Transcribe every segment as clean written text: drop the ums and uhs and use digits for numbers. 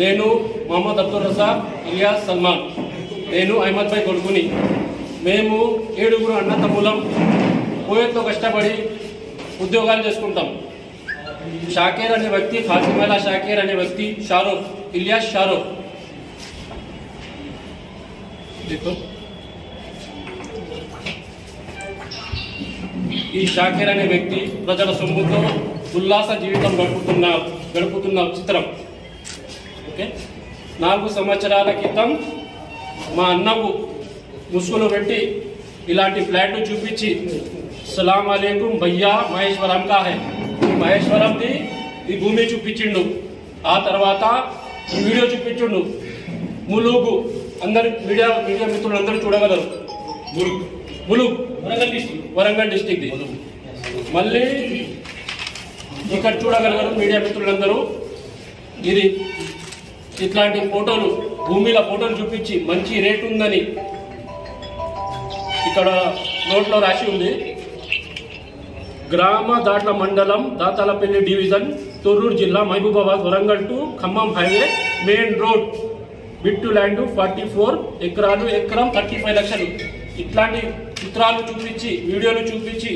నేను మొహమ్మద్ అబ్దుల్ రజాక్ ఇలియాస్ సల్మాన్, నేను అహ్మద్ భాయ్ కొడుకుని. మేము 7 అన్నతమ్ములం. కోయత్లో కష్టపడి ఉద్యోగాలు చేసుకుంటాం. షాకేర్ అనే వ్యక్తి, ఫాతిమాలా షాకేర్ అనే వ్యక్తి, షారూక్ ఇలియాస్ షారూక్. ఈ షాకేర్ అనే వ్యక్తి ప్రజల సొమ్ముతో ఉల్లాస జీవితం గడుపుతున్న చిత్రం. ఓకే, 4 సంవత్సరాల క్రితం మా అన్నకు ముసుగులు పెట్టి ఇలాంటి ఫ్లాట్లు చూపించి సలాం అలైకుం భయ్యా మహేశ్వరం కా హై, మహేశ్వరంది ఈ భూమి చూపించిండు. ఆ తర్వాత వీడియో చూపించిండు. ములుగు అందరు మీడియా మిత్రులు అందరూ చూడగలరు. ములుగు వరంగల్ డిస్టిక్. మళ్ళీ ఇక్కడ చూడగలరు మీడియా మిత్రులందరూ. ఇది ఇట్లాంటి ఫోటోలు, భూమిల ఫోటోలు చూపించి మంచి రేటు ఉందని ఇక్కడ నోట్లో రాసి ఉంది. గ్రామ దాట్ల మండలం, దాతాలపల్లి డివిజన్, తొర్రూరు జిల్లా, Mahabubabad, Warangal to Khammam highway main road, bit land 44 ఎకరాలు, ఎకరం 35 లక్షలు. ఇట్లాంటి చిత్రాలు చూపించి, వీడియోలు చూపించి,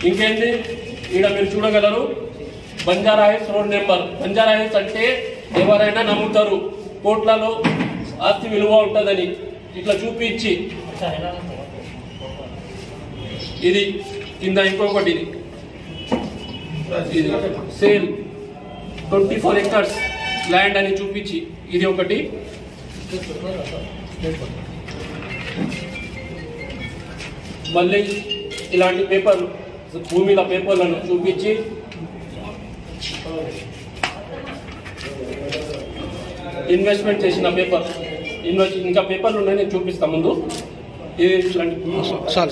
ఇంకేంటి ఇక్కడ మీరు చూడగలరు. Banjara Hills road number. బంజారాహిల్స్ అంటే ఎవరైనా నమ్ముతారు కోట్లలో ఆస్తి విలువ ఉంటుందని. ఇట్లా చూపించి ఇది కింద ఇంకొకటి సేల్ 24 ఎకర్స్ ల్యాండ్ అని చూపించి ఇది ఒకటి. మళ్ళీ ఇలాంటి పేపర్లు, భూమిల పేపర్లను చూపించి ఇన్వెస్ట్మెంట్ చేసిన పేపర్, ఇంకా పేపర్లు ఉన్నాయి, నేను చూపిస్తా ముందు. ఇది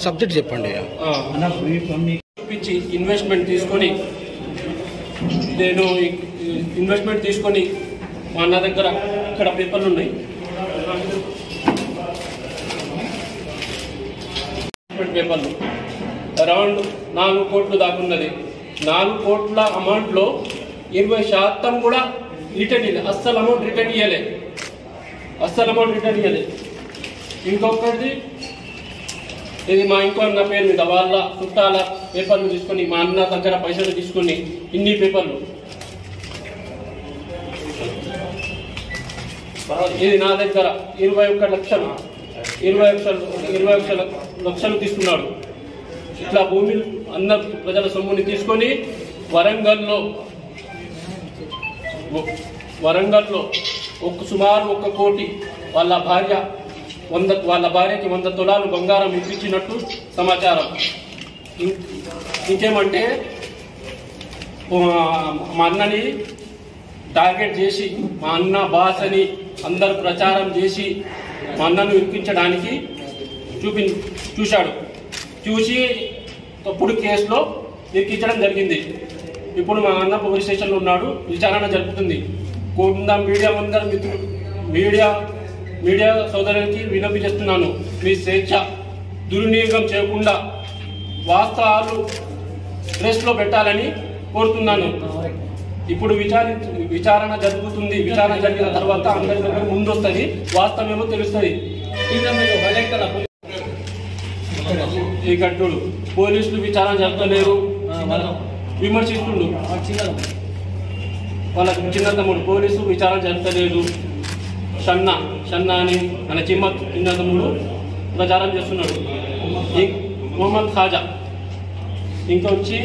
సబ్జెక్ట్ చెప్పండి. చూపించి ఇన్వెస్ట్మెంట్ తీసుకొని, నేను ఇన్వెస్ట్మెంట్ తీసుకొని మా అన్న దగ్గర ఇక్కడ పేపర్లు ఉన్నాయి. పేపర్లు అరౌండ్ 4 కోట్లు దాకున్నది. 4 కోట్ల అమౌంట్లో 20% కూడా రిటర్న్ ఇవ్వలేదు. అస్సలు అమౌంట్ రిటర్న్ ఇవ్వలేదు. ఇంకొకటి ఇది మా ఇంకో అన్న పేరు మీద వాళ్ళ చుట్టాల పేపర్లు తీసుకొని, మా అన్న దగ్గర పైసలు తీసుకొని ఇన్ని పేపర్లు. ఇది నా దగ్గర 21 లక్షలు తీసుకున్నాడు. ఇట్లా భూమి అందరు ప్రజల సొమ్ముని తీసుకొని వరంగల్లో సుమారు 1 కోటి వాళ్ళ భార్యకి 100 తులాలు బంగారం ఇప్పించినట్టు సమాచారం. ఇంకేమంటే మా అన్నని టార్గెట్ చేసి, మా అన్న బాస్ అని అందరు ప్రచారం చేసి మా అన్నను ఇరికించడానికి చూసి తప్పుడు కేసులో ఇరికించడం జరిగింది. ఇప్పుడు మా అన్న పోలీస్ స్టేషన్లో ఉన్నాడు, విచారణ జరుపుతుంది. మీడియా సోదరులకి విన్నపి చేస్తున్నాను, మీ స్వేచ్ఛ దుర్వినియోగం చేయకుండా వాస్తవాలు ప్రెస్లో పెట్టాలని కోరుతున్నాను. ఇప్పుడు విచారణ జరుగుతుంది. విచారణ జరిగిన తర్వాత అందరి దగ్గర ముందు వస్తుంది, వాస్తవమేమో తెలుస్తుంది. ఈ కట్టుడు పోలీసులు విచారణ జరపలేరు విమర్శిస్తుండు. వాళ్ళ చిన్న తమ్ముడు పోలీసు విచారణ జరపలేదు. షన్నా అని మన చిన్న తమ్ముడు ప్రచారం చేస్తున్నాడు. మొహమ్మద్ ఖాజా. ఇంకొచ్చి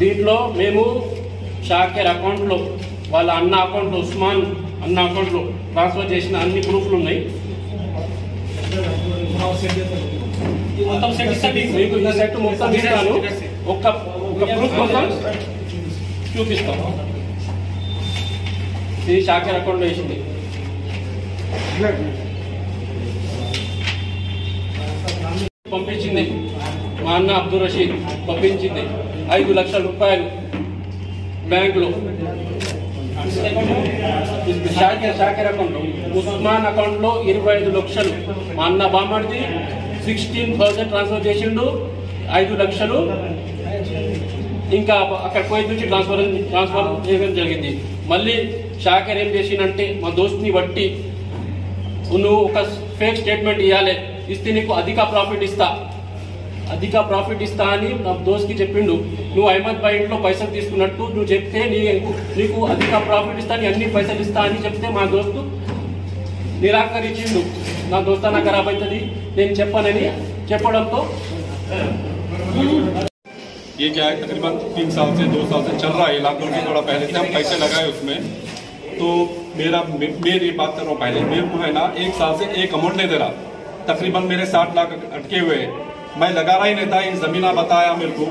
దీంట్లో మేము షాకేర్ అకౌంట్లో, వాళ్ళ అన్న అకౌంట్లో, ఉస్మాన్ అన్న అకౌంట్లో ట్రాన్స్ఫర్ చేసిన అన్ని ప్రూఫ్లు ఉన్నాయి. మీకు ఈ సెట్ మొత్తం ఇస్తాను. ఒక ప్రూఫ్ మొత్తం చూపిస్తాం. ఇది షాకేర్ అకౌంట్లో వేసింది. పంపించింది మా అన్న అబ్దుల్ రషీద్ పంపించింది 5 లక్షల రూపాయలు బ్యాంకులో. షాకేర్ అకౌంట్, ఉస్మాన్ అకౌంట్లో 25 లక్షలు. మా అన్న బామ్మడిది 16,000 ట్రాన్స్ఫర్ చేసిండు. 5 లక్షలు ఇంకా అక్కడ కోయిట్ నుంచి ట్రాన్స్ఫర్ చేయడం జరిగింది. మళ్ళీ షాకిర్ ఏం చేసిందంటే మా దోస్తుని బట్టి నువ్వు ఒక ఫేక్ స్టేట్మెంట్ ఇవ్వాలి, ఇస్తే నీకు అధిక ప్రాఫిట్ ఇస్తా అని నా దోస్తుకి చెప్పిండు. నువ్వు అహ్మద్ భాయ్ ఇంట్లో పైసలు తీసుకున్నట్టు నువ్వు చెప్తే నీకు అధిక ప్రాఫిట్ ఇస్తా, నీ అన్ని పైసలు ఇస్తా అని చెప్తే మా దోస్తు నిరాకరించిండు. నా దోస్తానా ఖరాబ్ అవుతుంది నేను చెప్పనని చెప్పడంతో ये क्या है तकरीबन 3 साल से 2 साल से चल रहा है लॉकडाउन के थोड़ा पहले से हम पैसे लगाए उसमें। तो मेरी बात कर रहा हूँ पहले मेरे को है ना 1 साल से एक अमाउंट नहीं दे रहा, तकरीबन मेरे 60 लाख अटके हुए हैं। मैं लगा रहा ही नहीं था। इन जमीना बताया मेरे को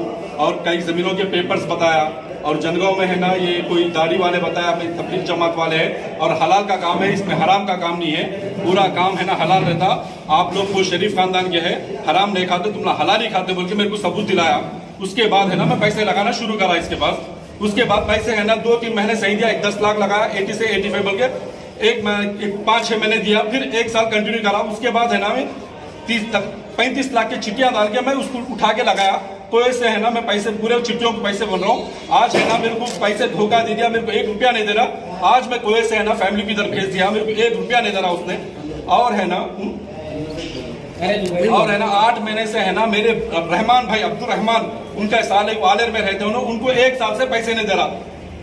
और कई जमीनों के पेपर्स बताया और जनगांव में है ना ये कोई दाढ़ी वाले बताया तबलीग जमात वाले हैं और हलाल का काम है, इसमें हराम का काम नहीं है, पूरा काम है ना हलाल रहता। आप लोग को शरीफ खानदान के है, हराम नहीं खाते, तुम हलाल ही खाते बोल के मेरे को सबूत दिलाया। उसके बाद है ना मैं पैसे लगाना शुरू करा इसके पास। उसके बाद पैसे है ना 2-3 महीने सही दिया, 10 लाख लगाया 80 से 85 बोल के 5-6 महीने दिया, फिर 1 साल कंटिन्यू करा। उसके बाद है ना मैं 35 लाख की चिट्ठियां डाल के मैं उसको उठा के लगाया। तो ऐसे है ना मैं पैसे पूरे चिट्ठियों को पैसे बोल रहा हूँ। आज है ना मेरे को पैसे धोखा दे दिया, मेरे को 1 रुपया नहीं दे रहा। आज मैं कोई से है ना फैमिली की तरफ भेज दिया, मेरे को 1 रुपया नहीं दे रहा उसने। और है ना 8 महीने से है ना मेरे रहमान भाई अब्दुल रहमान उनका साल वालेर में रहते हैं, उनको 1 साल से पैसे नहीं दे रहा।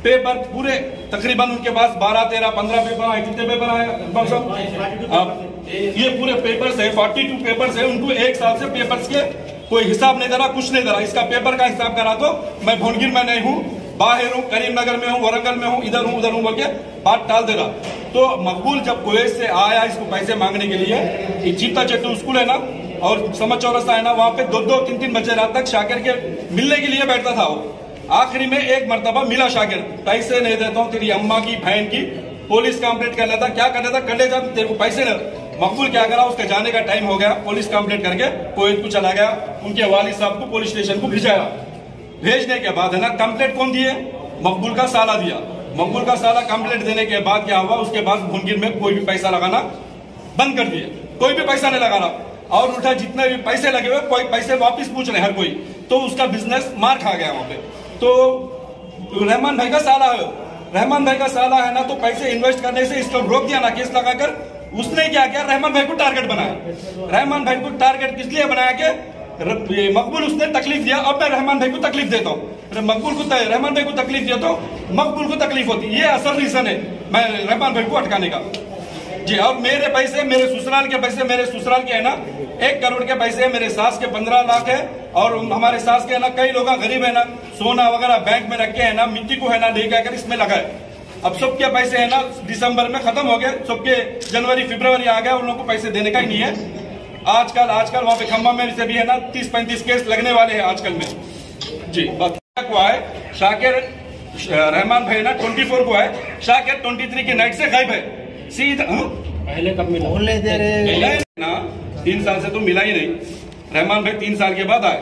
पेपर पूरे तकरीबन उनके पास 12, 13, 15 पेपर आए। कितने पेपर आए? ये पूरे पेपर्स है 42 पेपर्स है। उनको 1 साल से पेपर्स के कोई हिसाब नहीं दे रहा, कुछ नहीं दे रहा। इसका पेपर का हिसाब करा तो मैं भोनगिर में नहीं हूँ, बाहर हूँ, करीमनगर में हूँ, वरंगल में हूँ, इधर हूँ उधर हूँ बोल के बात टाल दे रहा। तो मकबूल जब कुवैत से आया इसको पैसे मांगने के लिए, चीता चट्टू स्कूल है ना और समझ चौरस्ता है ना, वहाँ पे 2-2, 3-3 बजे रात तक शाकिर के मिलने के लिए बैठता था वो। आखिरी में एक मरतबा मिला शाकिर, पैसे नहीं देता हूँ तेरी अम्मा की बहन की पुलिस कंप्लेंट कर लेता। क्या कर लेता? कर ले जब तेरे को पैसे नहीं। मकबूल क्या करा, उसके जाने का टाइम हो गया, पुलिस कंप्लेंट करके कुवैत को चला गया, उनके वालिद साहब को पुलिस स्टेशन को भिजाया। भेजने के बाद है ना कंप्लेंट कौन दिए? मकबूल का साला दिया। मकबूल का साला कंप्लेंट देने के बाद क्या हुआ, उसके बाद भुनगिर में कोई भी पैसा लगाना बंद कर दिए, कोई भी पैसा नहीं लगा रहा। और उल्टा जितने भी पैसे लगे हुए कोई पैसे वापस पूछ रहे हर कोई, तो उसका बिजनेस मार खा गया वहां पे। तो रहमान भाई का साला है, रहमान भाई का साला है ना, तो पैसे इन्वेस्ट करने से इसको रोक दिया ना केस लगाकर। उसने क्या किया, रहमान भाई को टारगेट बनाया। रहमान भाई को टारगेट किस लिए बनाया कि मकबूल उसने तकलीफ दिया, अब मैं रहमान भाई को तकलीफ देता हूँ। मकबूल को रहमान भाई को तकलीफ दिया तो मकबूल को तकलीफ होती, ये असल रीजन है मैं रहमान भाई को अटकाने का जी। और मेरे पैसे, मेरे ससुराल के पैसे, मेरे ससुराल के है ना 1 करोड़ के पैसे, मेरे सास के 15 लाख है और हमारे सास के है ना कई लोग गरीब है ना, सोना वगैरह बैंक में रख के है ना मिट्टी को है ना लेके आकर इसमें लगाए। अब सबके पैसे है ना दिसंबर में खत्म हो गए, सबके जनवरी फरवरी आ गया, उन लोगों को पैसे देने का ही नहीं है। आजकल वहाँ पे खम्बा में से भी है ना 30-35 केस लगने वाले हैं आजकल में जी। को आए शाकिर रहमान भाई ना 24 को आए, शाकिर 23 की नाइट से गायब है सीधा। पहले कब मिला? ना 3 साल से तो मिला ही नहीं। रहमान भाई 3 साल के बाद आए,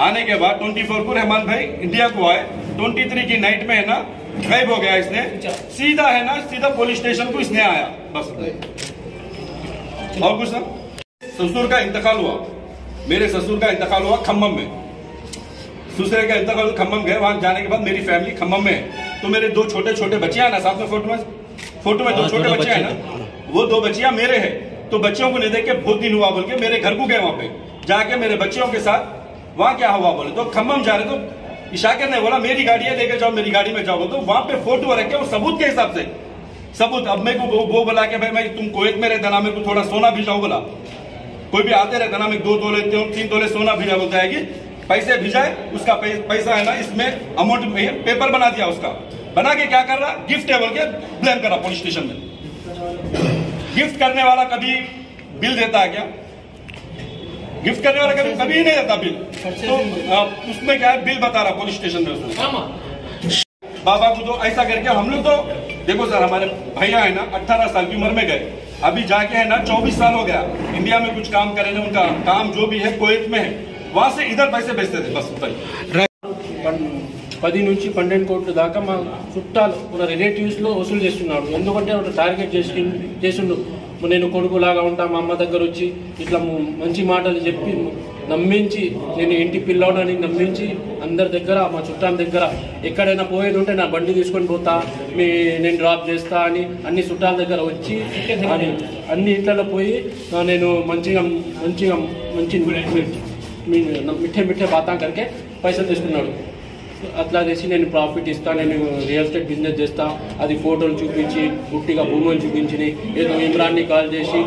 आने के बाद 24 को रहमान भाई इंडिया को आए, 23 की नाइट में है ना गायब हो गया। इसने सीधा है ना सीधा पुलिस स्टेशन को इसने आया बस, और कुछ ना। ससुर का इंतकाल हुआ, मेरे ससुर का इंतकाल हुआ खम्मम में, दूसरे का इंतकाल खम्मम गए। वहां जाने के बाद मेरी फैमिली खम्मम में है, तो मेरे 2 छोटे बच्चे हैं ना साथ में, फोटो में 2 छोटे बच्चे हैं ना, वो 2 बच्चियां मेरे हैं। तो बच्चों को नहीं देख के बहुत दिन हुआ बोल के मेरे घर को गए, वहां पे जाके मेरे बच्चियों के साथ वहां क्या हुआ बोले तो खम्मम जा रहे, तो शाकिर ने बोला मेरी गाड़ी है लेके जाओ, मेरी गाड़ी में जाओ। तो वहां पे फोटो रखे और सबूत के हिसाब से सबूत। अब मेरे को वो बोला कि भाई मैं तुम कुवैत में रहता ना, मेरे को थोड़ा सोना भिजाओ बोला। कोई भी आते रहता ना, मैं 2 तोले 3 तोले सोना भिजा बोलता है कि पैसे भिजाए, उसका पैसा है ना इसमें अमाउंट में पेपर बना दिया, उसका बना के क्या कर रहा, गिफ्ट है बोल के ब्लेम कर रहा पुलिस स्टेशन में। गिफ्ट करने वाला कभी बिल देता है क्या? गिफ्ट करने वाला कभी नहीं देता बिल। तो उसमें क्या है, बिल बता रहा पुलिस स्टेशन में उसने। बाबा को तो ऐसा करके हम लोग तो देखो सर, हमारे भैया है ना 18 साल की उम्र में गए, अभी जाके है ना 24 साल हो गया, इंडिया में कुछ काम करे ना, उनका काम जो भी है कुवैत में है, वहां से इधर पैसे भेजते थे बस। 10 నుంచి 12 కోట్ల దాకా మా చుట్టాలు మన రిలేటివ్స్ లో వసూలు చేస్తున్నాడు. ఎందుకంటే వాడు టార్గెట్ చేసిండు, నేను కొడుకులాగా ఉంటా, మా అమ్మ దగ్గర వచ్చి ఇట్లా మంచి మాటలు చెప్పి నమ్మించి నేను ఇంటి పిల్లవాడని నమ్మించి అందరి దగ్గర మా చుట్టాల దగ్గర ఎక్కడైనా పోయేది ఉంటే నా బండి తీసుకొని పోతా నేను డ్రాప్ చేస్తా అని అన్ని చుట్టాల దగ్గర వచ్చి అన్ని ఇంట్లలో పోయి నేను మంచిగా మిఠే బాతా కరికే పైసలు తీసుకున్నాడు. అట్లా చేసి నేను ప్రాఫిట్ ఇస్తా, నేను రియల్ ఎస్టేట్ బిజినెస్ చేస్తా, అది ఫోటోలు చూపించి ఉట్టిగా భూములు చూపించి ఏదో ఇమ్రాన్ని కాల్ చేసి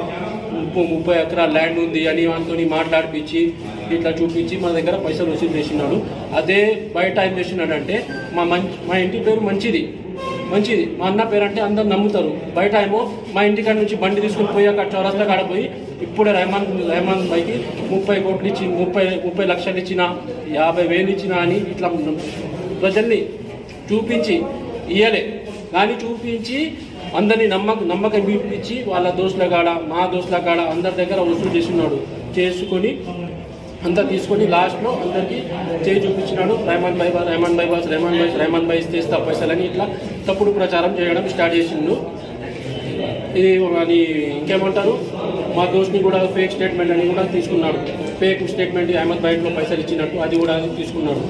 30 ఎకరాల ల్యాండ్ ఉంది అని వాటితో మాట్లాడిపించి ఇట్లా చూపించి మా దగ్గర పైసలు వసూలు చేసినాడు. అదే బయట ఏం చేసినాడంటే మా ఇంటి పేరు మంచిది, మా అన్న పేరు అంటే అందరు నమ్ముతారు. బయట ఏమో మా ఇంటికాడ నుంచి బండి తీసుకుని పోయి అక్కడ చౌరస్తా కాడ పోయి ఇప్పుడే రెహమాన్ బైకి 30 కోట్లు ఇచ్చి 30 లక్షలు ఇచ్చిన 50,000 ఇచ్చిన అని ఇట్లా ప్రజల్ని చూపించి ఇయ్యలే కానీ చూపించి అందరినీ నమ్మకం చూపించి వాళ్ళ దోస్తుల కాడ మా దోస్తుల కాడ అందరి దగ్గర వసూలు చేసుకొని అంతా తీసుకొని లాస్ట్లో అందరికీ చేయి చూపించినాడు. రెహమాన్ భాయ్ ఇస్తే పైసలని ఇట్లా తప్పుడు ప్రచారం చేయడం స్టార్ట్ చేసిండు. ఇది అది ఇంకేమంటారు, మా దోస్తుని కూడా ఫేక్ స్టేట్మెంట్ అని కూడా తీసుకున్నాడు. ఫేక్ స్టేట్మెంట్ అహ్మద్ భాయ్లో పైసలు ఇచ్చినట్టు అది కూడా తీసుకున్నాడు.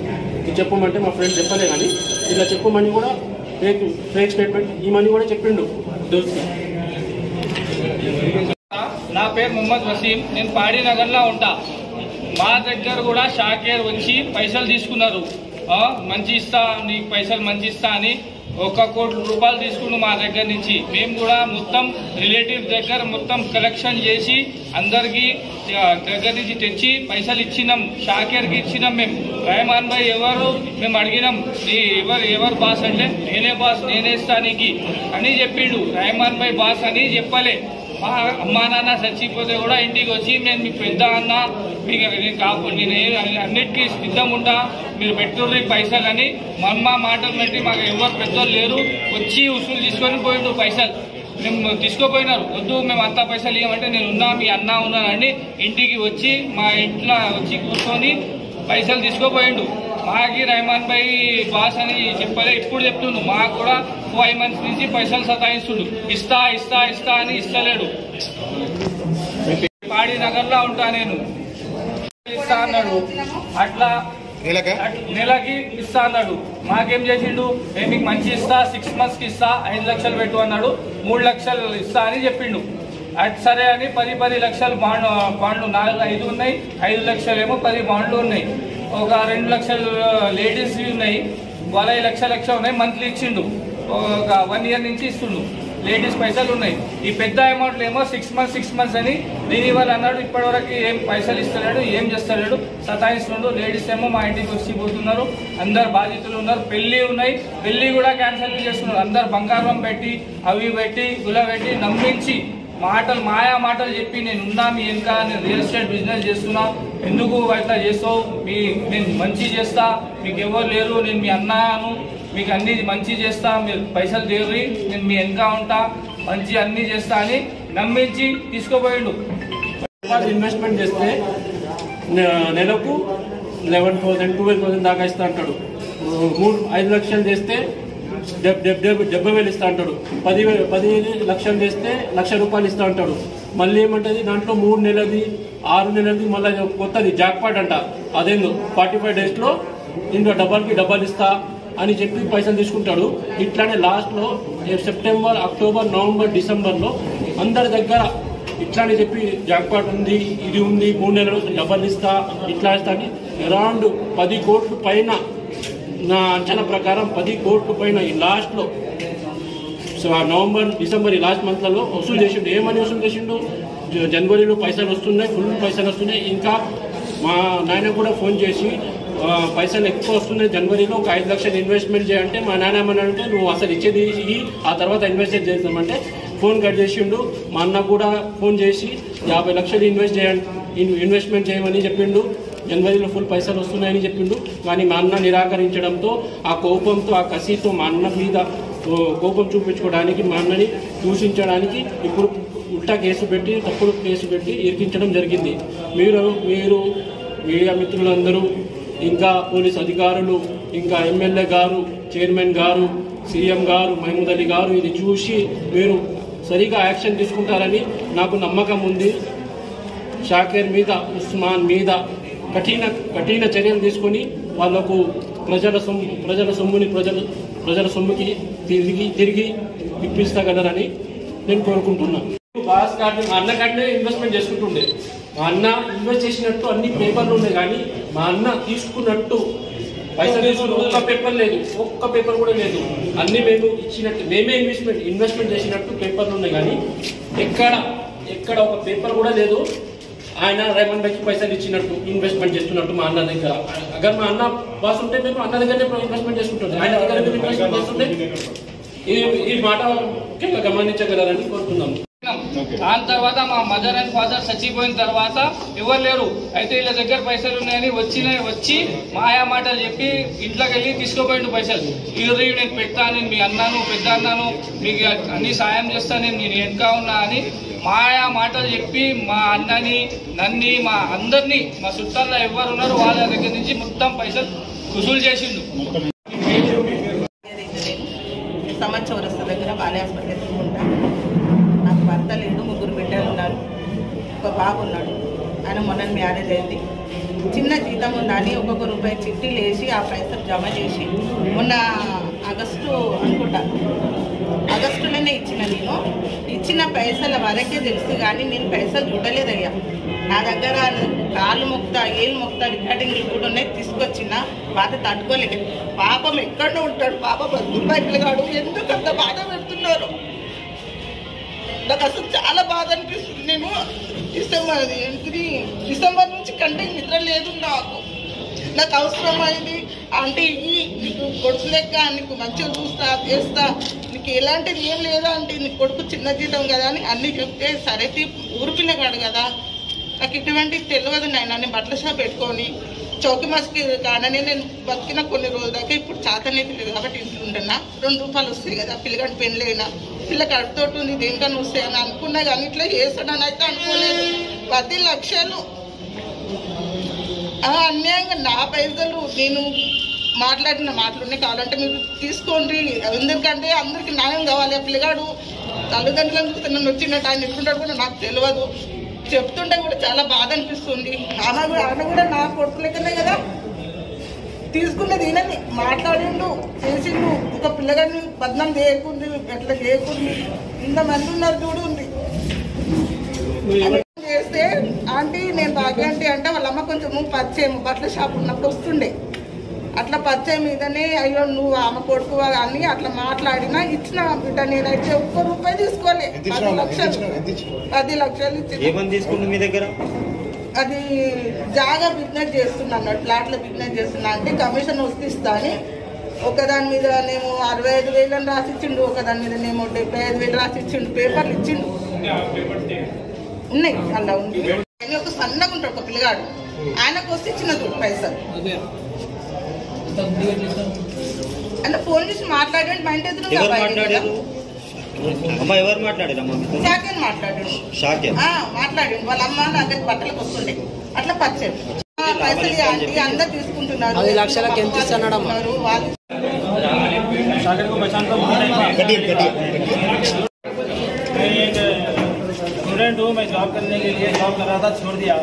ఇది చెప్పమంటే మా ఫ్రెండ్ చెప్పలే కానీ ఇలా చెప్పమని కూడా ఫేక్ స్టేట్మెంట్ ఈమని కూడా చెప్పిండు దోస్తు. నా పేరు మొహమ్మద్ వసీం, నేను పాడీనగర్లో ఉంటా. మా దగ్గర కూడా షాకేర్ వచ్చి పైసలు తీసుకున్నారు. మంచి ఇస్తా, నీకు పైసలు మంచి ఇస్తా అని 1 కోటి రూపాయలు తీసుకుని మా దగ్గర నుంచి. మేము కూడా మొత్తం రిలేటివ్ దగ్గర మొత్తం కలెక్షన్ చేసి అందరికి దగ్గర నుంచి తెచ్చి పైసలు ఇచ్చినాం. షాకేర్కి ఇచ్చినాం. మేము రెహమాన్ భాయ్ ఎవరు మేము అడిగినాం, ఎవరు బాస్ అంటే నేనే బాస్, నేనే ఇస్తానికి అని చెప్పిండు. రెహమాన్ భాయ్ బాస్ అని చెప్పలే. మా అమ్మా నాన్న చచ్చిపోతే కూడా ఇంటికి వచ్చి నేను మీ పెద్ద అన్న, మీకు నేను అన్నిటికీ సిద్ధం ఉంటా, మీరు పెట్టుర్రి పైసలు అని మా మాటలు పెట్టి మాకు ఎవరు పెద్దోళ్ళు లేరు. వచ్చి వసూలు తీసుకొని పోయిండు పైసలు. మేము తీసుకోపోయినారు. వద్దు మేము అంతా పైసలు ఇవ్వమంటే నేను ఉన్నా, మీ అన్న ఉన్నానండి ఇంటికి వచ్చి మా ఇంట్లో వచ్చి కూర్చొని పైసలు తీసుకోపోయిండు. మాకి రెహమాన్ భాయ్ బాస్ అని చెప్పలే, ఇప్పుడు చెప్తుండు. మాకు కూడా 5 months నుంచి పైసలు సతాయిస్తుండు. ఇస్తా అని ఇస్తలేడు. పాడీనగర్లో ఉంటా నేను, ఇస్తా అన్నాడు. అట్లా నెలకి ఇస్తా అన్నాడు. మాకేం చేసిండు, నేను మీకు మంచి ఇస్తా, 6 monthsకి ఇస్తా, 5 లక్షలు పెట్టు అన్నాడు. 3 లక్షలు ఇస్తా అని చెప్పిండు. అది సరే అని 10 లక్షలు బాండ్లు 4-5 ఉన్నాయి. 5 లక్షలేమో 10 బాండ్లు ఉన్నాయి. ఒక 2 లక్షలు లేడీస్ ఉన్నాయి. వాళ్ళ లక్ష ఉన్నాయి. మంత్లీ ఇచ్చిండు. ఒక 1 year నుంచి ఇస్తుండు. లేడీస్ పైసలు ఉన్నాయి. ఈ పెద్ద అమౌంట్లు ఏమో 6 months అని దీని వాళ్ళు అన్నాడు. ఇప్పటివరకు ఏం పైసలు ఇస్తలేడు, ఏం చేస్తలేడు, సతాయిస్తుండు. లేడీస్ ఏమో మా ఇంటికి వచ్చి పోతున్నారు. అందరు బాధితులు ఉన్నారు. పెళ్లి ఉన్నాయి, పెళ్లి కూడా క్యాన్సిల్ చేస్తున్నారు. అందరు బంగారం పెట్టి అవి పెట్టి గులబెట్టి నమ్మించి మాయా మాటలు చెప్పి నేనున్నా మీ వెనుక, నేను రియల్ ఎస్టేట్ బిజినెస్ చేస్తున్నా, ఎందుకు అట్లా చేస్తావు, నేను మంచి చేస్తా, మీకు ఎవరు లేరు, నేను మీ అన్నాను, మీకు అన్ని మంచి చేస్తా, మీరు పైసలు తీర్రి, నేను మీ వెనుక ఉంటా, మంచి అన్ని చేస్తా అని నమ్మించి తీసుకోపోయిండు. ఇన్వెస్ట్మెంట్ చేస్తే నెలకు 11,000 12,000 దాకా ఇస్తా అంటాడు. 5 లక్షలు చేస్తే 70,000 ఇస్తా అంటాడు. 10 లక్షలు చేస్తే ₹1,00,000 ఇస్తా అంటాడు. మళ్ళీ ఏమంటది, దాంట్లో 3 నెలది 6 నెలది మళ్ళీ కొత్తది జాక్పాట్ అంట. అదేందో 45 daysలో ఇంకో డబల్ ఇస్తా అని చెప్పి పైసలు తీసుకుంటాడు. ఇట్లానే లాస్ట్లో సెప్టెంబర్, అక్టోబర్, నవంబర్, డిసెంబర్లో అందరి దగ్గర ఇట్లానే చెప్పి జాక్పాట్ ఉంది, ఇది ఉంది, 3 నెలలు డబల్ ఇస్తా, ఇట్లా ఇస్తా అని అరౌండ్ 10 కోట్ల పైన, నా అంచనా ప్రకారం 10 కోట్ల పైన ఈ లాస్ట్లో నవంబర్, డిసెంబర్ ఈ లాస్ట్ మంత్లలో వసూలు చేసిండు. ఏమని వసూలు చేసిండు, జనవరిలో పైసలు వస్తున్నాయి, ఫుల్ పైసలు వస్తున్నాయి. ఇంకా మా నాయన కూడా ఫోన్ చేసి పైసలు ఎక్కువ వస్తున్నాయి, జనవరిలో ఒక 5 లక్షలు ఇన్వెస్ట్మెంట్ చేయంటే మా నాన్న ఏమన్నాడంటే, నువ్వు అసలు ఇచ్చేది ఆ తర్వాత ఇన్వెస్ట్ చేద్దామంటే ఫోన్ కట్ చేసిండు. మా అన్న కూడా ఫోన్ చేసి 50 లక్షలు ఇన్వెస్ట్మెంట్ చేయమని చెప్పిండు. జనవరిలో ఫుల్ పైసలు వస్తున్నాయని చెప్పిండు. కానీ మా అన్న నిరాకరించడంతో, ఆ కోపంతో, ఆ కసితో మా అన్న మీద కోపం చూపించుకోవడానికి, మా అన్నని దూషించడానికి ఇప్పుడు ఉల్టా కేసు పెట్టి, తప్పుడు కేసు పెట్టి ఇరికించడం జరిగింది. మీరు మీడియా మిత్రులందరూ, ఇంకా పోలీస్ అధికారులు, ఇంకా ఎమ్మెల్యే గారు, చైర్మన్ గారు, సీఎం గారు, మహమూద్ అలీ గారు ఇది చూసి మీరు సరిగా యాక్షన్ తీసుకుంటారని నాకు నమ్మకం ఉంది. షాకేర్ మీద, ఉస్మాన్ మీద కఠిన చర్యలు తీసుకొని వాళ్లకు ప్రజల సొమ్ముకి తిరిగి ఇప్పిస్తగలరని నేను కోరుకుంటున్నాను. బాస్ కార్డు మా అన్న కార్డునే ఇన్వెస్ట్మెంట్ చేసుకుంటుండే. మా అన్న ఇన్వెస్ట్ చేసినట్టు అన్ని పేపర్లు ఉన్నాయి, కానీ మా అన్న తీసుకున్నట్టు పైసలు తీసుకుని ఒక్క పేపర్ కూడా లేదు. అన్ని మేము ఇచ్చినట్టు మేమే ఇన్వెస్ట్మెంట్ చేసినట్టు పేపర్లు ఉన్నాయి, కానీ ఎక్కడ ఒక పేపర్ కూడా లేదు. ఆయన రేవంత్ రెడ్డికి పైసలు ఇచ్చినట్టు ఇన్వెస్ట్మెంట్ చేస్తున్నట్టు మా అన్న దగ్గర. అगर మా అన్న బాస్ ఉంటే మేము అన్న దగ్గరనే ఇన్వెస్ట్మెంట్ చేసుకుంటుంది, ఆయన దగ్గర ఇన్వెస్ట్మెంట్ చేస్తుంటే ఈ మాట ముఖ్యంగా గమనించగలరని కోరుతున్నాము. దాని తర్వాత మా మదర్ అండ్ ఫాదర్ చచ్చిపోయిన తర్వాత ఎవరు లేరు. అయితే వీళ్ళ దగ్గర పైసలు ఉన్నాయని వచ్చి మాయా మాటలు చెప్పి ఇంట్లోకి వెళ్ళి తీసుకోపోయిండు పైసలు. ఇవి నేను పెడతాను, మీ అన్నాను పెద్ద అన్నాను, మీకు అన్ని సాయం చేస్తాను, నేను వెనక ఉన్నా అని మాయా మాటలు చెప్పి మా అన్నని నన్ని మా అందరినీ మా చుట్టాల్లో ఎవరు ఉన్నారు వాళ్ళ దగ్గర నుంచి మొత్తం పైసలు వసూలు చేసిండు. చౌరస్తా దగ్గర బాలే హాస్పిటల్ ఎత్తుకుంటా. నాకు భర్త లేడు, 3 బిడ్డలు ఉన్నారు, ఒక బాబు ఉన్నాడు. ఆయన మొన్న మ్యారేజ్ అయింది. చిన్న జీతం ఉందని ఒక్కొక్క రూపాయి చిట్టీలు వేసి ఆ పైసలు జమ చేసి మొన్న ఆగస్టులోనే ఇచ్చిన. నేను ఇచ్చిన పైసల వరకే తెలుసు, కానీ నేను పైసలు చూడలేదయ్యా. నా దగ్గర కాళ్ళు మొక్తా, ఏళ్ళు మొక్తా రికార్డింగ్లు కూడా ఉన్నాయి. తీసుకొచ్చిన బాధ తట్టుకోలేక, పాపం ఎక్కడో ఉంటాడు, పాపం దుబాయ్ పిల్లగాడు, ఎందుకు అంత బాధ పెడుతున్నారు? నాకు అసలు చాలా బాధ అనిపిస్తుంది. నేను డిసెంబర్ నుంచి కంటే నిద్ర లేదు నాకు అవసరమైంది. అంటే నీకు కొడుకు లెక్క, నీకు మంచిగా చూస్తా చేస్తా, నీకు ఎలాంటిది ఏం లేదా అంటే నీ కొడుకు చిన్న జీతం కదా అని అన్నీ చెప్తే, సరే ఊరు పిల్లగాడు కదా, నాకు ఇటువంటిది తెలియదు. నన్ను బట్టల షాప్ పెట్టుకొని చౌకి మాస్కి కానని నేను బతికిన కొన్ని రోజుల దాకా. ఇప్పుడు చాతనేది లేదు కాబట్టి ఇంట్లో ఉంటున్నా. 2 రూపాయలు వస్తాయి కదా, పిల్లగాడి పెళ్ళైనా పిల్లకి అడుతోటి ఉంది, దేనికన్నా వస్తాయని అనుకున్నా, కానీ ఇట్లా చేస్తాడని అయితే అనుకోలేదు. 10 లక్షలు అన్యాయంగా నా పైసలు నేను మాట్లాడిన మాటలున్నాయి. కావాలంటే మీరు తీసుకోండి, ఎందుకంటే అందరికి న్యాయం కావాలి. ఆ పిల్లగాడు తల్లిదండ్రులను చూస్తే నన్ను వచ్చినట్టు ఆయన ఎట్లుంటాడు కూడా నాకు తెలియదు. చెప్తుంటే కూడా చాలా బాధ అనిపిస్తుంది. ఆమె కూడా నా కొడుకు లెక్కనే కదా తీసుకున్నది. ఈయనని మాట్లాడిండు, చేసిండు. ఒక పిల్లగాడిని బద్నాం చేయకుంది, ఎట్లా చేయకుంది. ఇంతమంది ఉన్నారు చూడు ఉంది చేస్తే. ఆంటీ నేను భాగ్యాంటీ అంటే వాళ్ళ అమ్మ కొంచెము పరిచయం, బట్టల షాప్ ఉన్నప్పుడు వస్తుండే. అట్లా పరిచయం మీదనే అయ్యో నువ్వు ఆమె కొడుకు అని అట్లా మాట్లాడినా ఇచ్చిన బిడ్డ. నేనైతే ఒక్క రూపాయి తీసుకోలే. 10 లక్షలు ఇచ్చి అది జాగా బిజినెస్ చేస్తున్నా అన్నాడు, ఫ్లాట్ల బిజినెస్ చేస్తున్నా అంటే కమిషన్ వస్తే ఇస్తా అని. ఒకదాని మీద నేమో 65,000 అని రాసిచ్చిండు, ఒకదాని మీద నేమో 75,000 రాసిచ్చిండు. పేపర్లు ఇచ్చిండు, ఉన్నాయి అలా ఉంది. ఆయన ఒక సన్నగా ఉంటాడు ఒక పిల్లగాడు, ఆయనకు వస్తే ఇచ్చిన పైసలు. అంటే ఫోన్ చేసి మాట్లాడండి, మా ఇంటి ఎదురు మాట్లాడండి. వాళ్ళ అమ్మ దగ్గర బట్టలకు వస్తుండే అట్లా పరిచయం. పైసలు ఆంటీ అందరు తీసుకుంటున్నారు. 10 లక్షలకు ఎంత ఇస్తున్నారు వాళ్ళు. स्टूडेंट हूँ, मैं जॉब करने के लिए जॉब कर रहा था, छोड़ दिया।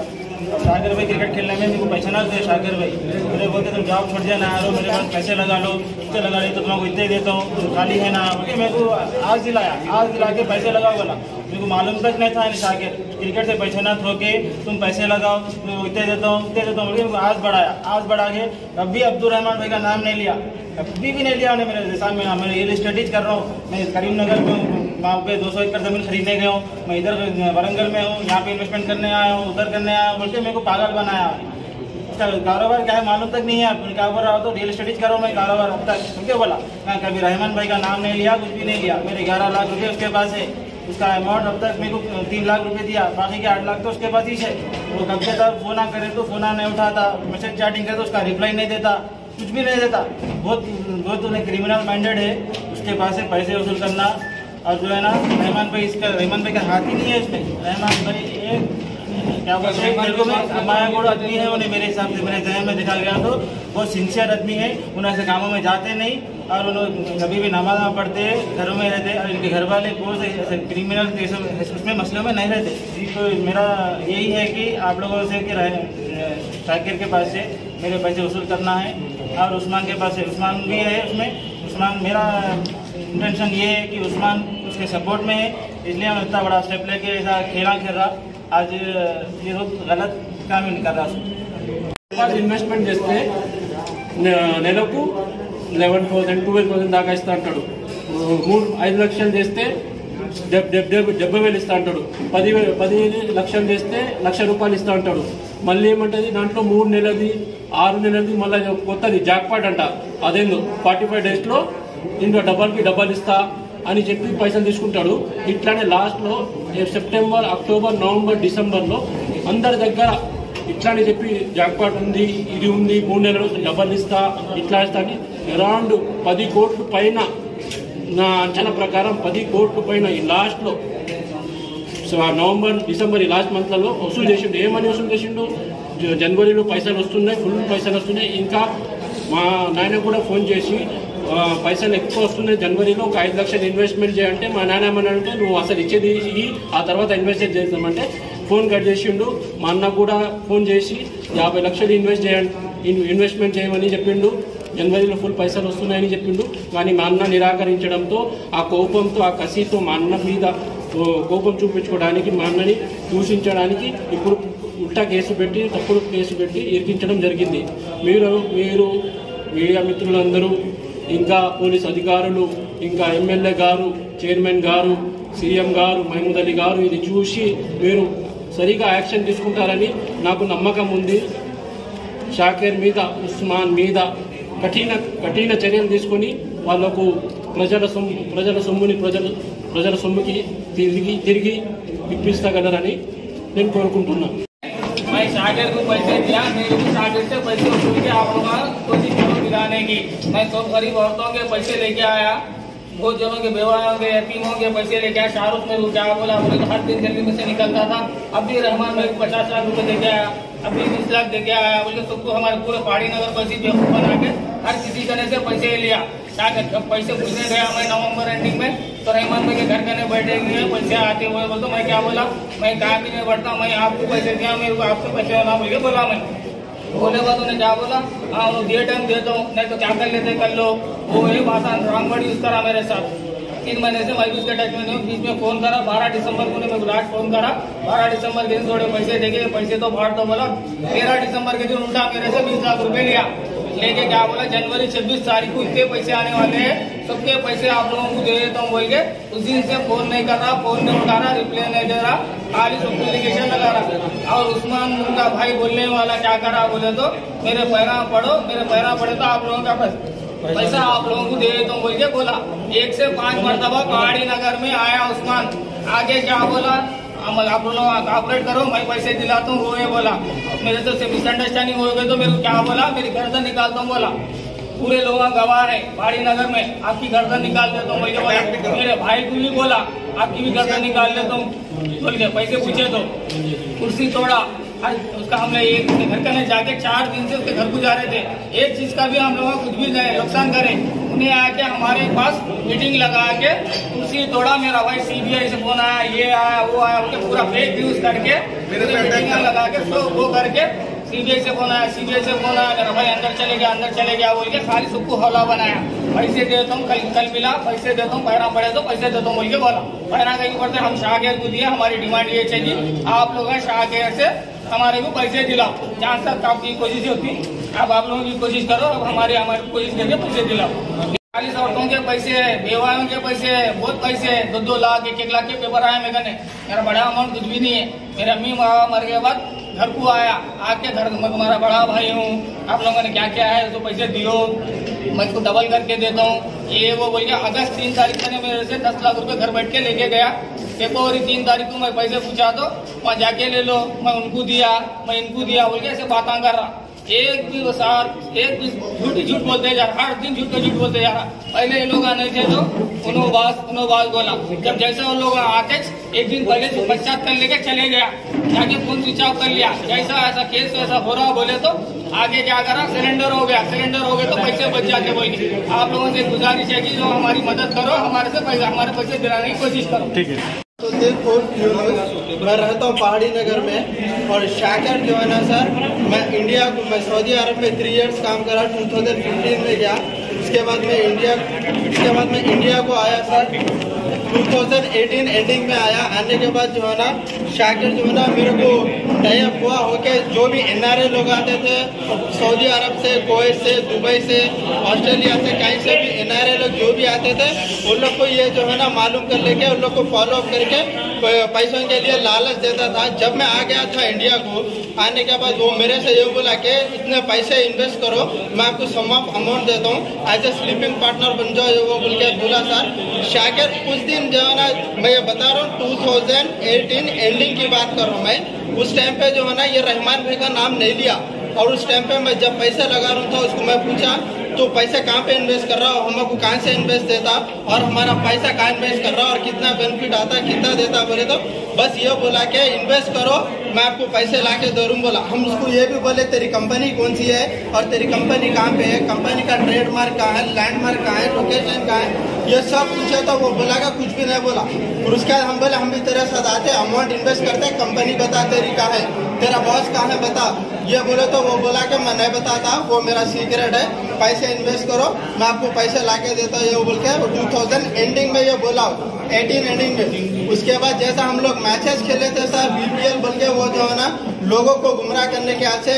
शाकिर भाई क्रिकेट खेलने में मेरे को पैसा ना थे। शाकिर भाई मुझे बोलते तुम जॉब छोड़ दिया ना, आ लो मेरे पास पैसे लगा लो, इतने लगा ली तो तुमको इतने देता हूँ, खाली है ना। मेरे को आज दिला के पैसे लगाओ बोला। मेरे को मालूम तक नहीं था शाकिर क्रिकेट से पैसे ना थो के तुम पैसे लगाओ, इतने देता हूँ मेरे को आज बढ़ा के अभी अब्दुल रहमान भाई का नाम नहीं लिया, अभी भी नहीं लिया उन्हें मेरे सामने। मैं रियल स्टडीज कर रहा हूँ, मैं करीमनगर में हूँ, वहाँ पे 200 एकड़ जमीन खरीदने गया हूँ। मैं इधर वरंगल में हूँ, यहाँ पे इन्वेस्टमेंट करने आया हूँ, उधर करने आया हूँ, बोलते मेरे को पागल बनाया। इसका कारोबार क्या है मालूम तक नहीं है। कारोबार रहा तो रियल स्टडीज करो, मैं कारोबार अब तक क्यों बोला। मैं कभी रहमान भाई का नाम नहीं लिया, कुछ भी नहीं लिया। मेरे 11 लाख रुपये उसके पास है, उसका अमाउंट अब तक मेरे को 3 लाख रुपए दिया, बाकी के 8 लाख तो उसके पास ही है। वो कब्जेदार फोन करे तो फोन नहीं उठाता, मैसेज चैटिंग करे तो उसका रिप्लाई नहीं देता, कुछ भी नहीं देता। बहुत उन्हें क्रिमिनल माइंडेड है, उसके पास से पैसे वसूल करना। और जो है ना रहमान भाई का हाथ ही नहीं है इसमें। रहमान भाई एक क्या बोलते हैं तेलुगु में अमाया गोड़ आदमी है, उन्हें मेरे हिसाब से मेरे जहन में देखा गया तो बहुत सिंसियर आदमी है। उन्हें ऐसे कामों में जाते नहीं और उन्होंने कभी भी नमाज पढ़ते, घरों में रहते और इनके घर वाले कोई ऐसे क्रिमिनल उसमें मसलों में नहीं रहते। तो मेरा यही है कि आप लोगों से कि शाकिर के पास से मेरे पैसे वसूल करना है और उस्मान के पास से, उस्मान भी है उसमें। उस्मान, मेरा इंटेंशन ये है कि उस्मान उसके सपोर्ट में है, इसलिए हम इतना बड़ा स्टेप लेके ऐसा खेल रहा। आज ये बहुत गलत काम नहीं कर रहा। ఇన్వెస్ట్మెంట్ చేస్తే నెలకు 11,000 12,000 దాకా ఇస్తా అంటాడు. 5 లక్షలు చేస్తే 70,000 ఇస్తా అంటాడు. 10 లక్షలు చేస్తే ₹1,00,000 ఇస్తా అంటాడు. మళ్ళీ ఏమంటది దాంట్లో 3 నెలది 6 నెలది మళ్ళీ కొత్తది జాక్పాట్ అంట. అదేందో 45 డేస్లో ఇంట్లో డబల్ ఇస్తా అని చెప్పి పైసలు తీసుకుంటాడు. ఇట్లానే లాస్ట్లో సెప్టెంబర్, అక్టోబర్, నవంబర్, డిసెంబర్లో అందరి దగ్గర ఇట్లానే చెప్పి జాక్పాట్ ఉంది, ఇది ఉంది, 3 నెలలు డబల్ ఇస్తా, ఇట్లా ఇస్తా అని అరౌండ్ 10 కోట్ల పైన, నా అంచనా ప్రకారం 10 కోట్ల పైన ఈ లాస్ట్లో నవంబర్, డిసెంబర్ ఈ లాస్ట్ మంత్లలో వసూలు చేసిండు. ఏమని వసూలు చేసిండు? జనవరిలో పైసలు వస్తున్నాయి, ఫుల్ పైసలు వస్తున్నాయి. ఇంకా మా నాయన కూడా ఫోన్ చేసి పైసలు ఎక్కువ వస్తున్నాయి, జనవరిలో ఒక 5 లక్షలు ఇన్వెస్ట్మెంట్ చేయాలంటే మా నాన్న ఏమన్నాడంటే నువ్వు అసలు ఇచ్చేది ఆ తర్వాత ఇన్వెస్ట్ చేద్దామంటే ఫోన్ కట్ చేసిండు. మా అన్న కూడా ఫోన్ చేసి 50 లక్షలు ఇన్వెస్ట్మెంట్ చేయమని చెప్పిండు. జనవరిలో ఫుల్ పైసలు వస్తున్నాయని చెప్పిండు. కానీ మా అన్న నిరాకరించడంతో ఆ కోపంతో, ఆ కసితో మా అన్న మీద కోపం చూపించుకోవడానికి, మా అన్నని దూషించడానికి ఇప్పుడు ఉల్టా కేసు పెట్టి, తప్పుడు కేసు పెట్టి ఇరికించడం జరిగింది. మీరు మీడియా మిత్రులందరూ, ఇంకా పోలీస్ అధికారులు, ఇంకా ఎమ్మెల్యే గారు, చైర్మన్ గారు, సీఎం గారు, మహమూద్ అలీ గారు ఇది చూసి మీరు సరిగా యాక్షన్ తీసుకుంటారని నాకు నమ్మకం ఉంది. షాకీర్ మీద, ఉస్మాన్ మీద కఠిన చర్యలు తీసుకొని వాళ్లకు ప్రజల సొమ్ముకి తిరిగి ఇప్పిస్తగలరని నేను కోరుకుంటున్నాను. मैं शाकिर को पैसे दिया, मेरे को शाकिर से पैसे वसूल के आप लोग कोशिश करो दिलाने की। मैं सब गरीब औरतों के पैसे लेके आया, बहुत जनों के बेवाओं के, यतीमों के पैसे लेके आया। शाहरुख मेरे को क्या बोला, बोले तो हर दिन दिल्ली में से निकलता था। अभी रहमान मेरे को 50 लाख रुपए देके आया, अभी 20 लाख देके आया। बोले सबको हमारे पूरे पहाड़ी नगर पैसे बेवकूफ बना के हर किसी जने से पैसे लिया। जब पैसे पूछने गया मैं नवंबर एंडिंग में, तो रहमान भाई के घर करने बैठेंगे पैसे आते हुए, बोल तो मैं क्या बोला, मैं कहा भी नहीं बढ़ता, मैं आपको पैसे दिया, मेरे को आपसे पैसे होना बोल के बोला। मैं बोले बाद उन्हें क्या बोला, हाँ दिए टाइम देता हूँ, नहीं तो क्या कर लेते कर लो। वो ये भाषा रॉन्ग वर्ड यूज करा मेरे साथ। 3 महीने से मैं उसके टच में नहीं हूँ। बीच में फोन करा 12 दिसंबर को, मेरे को लास्ट फोन करा 12 दिसंबर के दिन थोड़े पैसे देंगे, पैसे तो बांट दो बोला। 13 दिसंबर के दिन उल्टा मेरे से 20 लाख रुपए लिया। लेके क्या बोला, जनवरी 26 तारीख को इतने पैसे आने वाले हैं, सबके पैसे आप लोगों को दे देता हूँ बोल के उस दिन से फोन नहीं कर रहा, फोन नहीं उठा रहा, रिप्लाई नहीं दे रहा, खाली सब एप्लीकेशन लगा रहा। और उस्मान उनका भाई बोलने वाला क्या करा, बोले तो मेरे पैरा पड़ो, मेरे पैरा पड़े तो आप लोगों का पैसा आप लोगों को दे देता हूँ बोल के बोला। 1 से 5 मरतबा पहाड़ी नगर में आया उस्मान। आगे क्या बोला, आप लोग ऑपरेट करो, मैं पैसे दिलाता हूँ, वो ये बोला। मेरे से मिसअंडरस्टैंडिंग हो गई तो मेरे को क्या बोला, मेरी गर्दन निकालता हूँ बोला। पूरे लोग गवाह है पहाड़ी नगर में, आपकी गर्दन निकाल देता हूँ बोल के बोला। मेरे भाई को भी बोला आपकी भी गर्दन निकाल देता हूँ बोल के। पैसे पूछे तो कुर्सी तोड़ा। उसका हमने एक घर करने जाके 4 दिन से उसके घर गुजारे थे। एक चीज का भी हम लोग कुछ भी नुकसान करे, उन्हें आके हमारे पास मीटिंग लगा के कुर्सी तोड़ा। मेरा भाई सीबीआई से फोन आया, ये आया, वो आया, उनके पूरा फेक न्यूज करके मीटिंग लगा के वो करके सीबीआई से फोन आया, मेरा भाई अंदर चले गया बोल के खाली सबको हौला बनाया। पैसे देता हूँ, कल मिला, पैसे देता हूँ, पैरा पड़े तो पैसे देता हूँ बोल के बोला। पैरा कहीं पड़ते हम शाकिर को दिया। हमारी डिमांड ये चाहिए, आप लोग शाकिर से हमारे को पैसे दिलाओ। जहाँ तक आपकी कोशिश होती अब आप लोगों की कोशिश करो, अब हमारी कोशिश करके पैसे दिलाओ। 40 औरतों के पैसे, बेवाओं के पैसे, बहुत पैसे, 2-2 लाख 1-1 लाख के पेपर आए मेरे ने। मेरा बड़ा अमाउंट कुछ भी नहीं है। मेरे अम्मी मर के बाद घर को आया, आके घर में तुम्हारा बड़ा भाई हूँ, आप लोगों ने क्या क्या है तो पैसे दियो, मैं इसको डबल करके देता हूँ, ये वो बोल के। अगस्त 3 तारीख को मेरे से 10 लाख रुपए घर बैठ के लेके गया। फेब्रुवरी 3 तारीख को मैं पैसे पूछा तो वहाँ जाके ले लो, मैं उनको दिया, मैं इनको दिया बोल के ऐसे बातें कर रहा। एक भी झूठ बोलते जा रहा, हर दिन झूठ बोलते जा रहा। पहले ये लोग आने थे तो उन्होंने बात बोला। जब जैसे उन लोग आते 1 दिन पहले तो पश्चात कर लेके चले गया, जाके फोन स्विच ऑफ कर लिया। जैसा ऐसा केस वैसा हो रहा बोले तो आगे क्या करा, सिलेंडर हो गया तो पैसे बच जाते बोल के। आप लोगों से गुजारिश है कि जो हमारी मदद करो, हमारे पैसे दिलाने की कोशिश करो। ठीक है। तो आसिफ उर्फ यूनुस, मैं रहता हूँ पहाड़ी नगर में। और शाकिर जो है ना सर, मैं सऊदी अरब में 3 इयर्स काम करा, 2015 में गया। उसके बाद मैं इंडिया को आया सर, 2018 एंडिंग में आया। आने के बाद जो है ना शाकिर जो है ना मेरे को टाइप हुआ होके जो भी NRA लोग आते थे सऊदी अरब से, कुवैत से, दुबई से, ऑस्ट्रेलिया से, कहीं से भी NRA लोग जो भी आते थे उन लोग को ये जो है ना मालूम कर लेके उन लोग को फॉलो अप करके पैसों के लिए लालच देता था। जब मैं आ गया था इंडिया को, आने के बाद वो मेरे से ये बोला कि इतने पैसे इन्वेस्ट करो, मैं आपको सम ऑफ अमाउंट देता हूँ, एज ए स्लीपिंग पार्टनर बन जाओ, वो बोल के बोला सर। शाकिर कुछ दिन जो है ना मैं ये बता रहा हूँ 2018 एंडिंग की बात कर रहा हूँ मैं। उस टाइम पे जो है ना ये रहमान भाई का नाम नहीं लिया। और उस टाइम पे मैं जब पैसे लगा रहा था उसको मैं पूछा तो पैसे कहाँ पे इन्वेस्ट कर रहा हो, हमको कहाँ से इन्वेस्ट देता और हमारा पैसा कहाँ इन्वेस्ट कर रहा और कितना बेनिफिट आता, कितना देता। बोले तो बस ये बोला कि इन्वेस्ट करो, मैं आपको पैसे ला के दे दूँ बोला। हम उसको ये भी बोले तेरी कंपनी कौन सी है और तेरी कंपनी कहाँ पे है, कंपनी का ट्रेडमार्क कहाँ है, लैंडमार्क कहाँ है, लोकेशन कहाँ है, ये सब पूछे तो वो बोला का कुछ भी नहीं बोला। और उसके बाद हम बोले हम भी तेरे साथ आते, अमाउंट इन्वेस्ट करते, कंपनी बता तेरी कहाँ है, तेरा बॉस कहाँ है बता। ये बोले तो वो बोला कि मैं नहीं बताता, वो मेरा सीक्रेट है, पैसे इन्वेस्ट करो, मैं आपको पैसे ला के देता हूँ, ये बोल के 2000 एंडिंग में ये बोला, 18 एंडिंग में। उसके बाद जैसा हम लोग मैचेस खेले थे सर, BPL बोल के वो जो है ना लोगों को गुमराह करने के आज से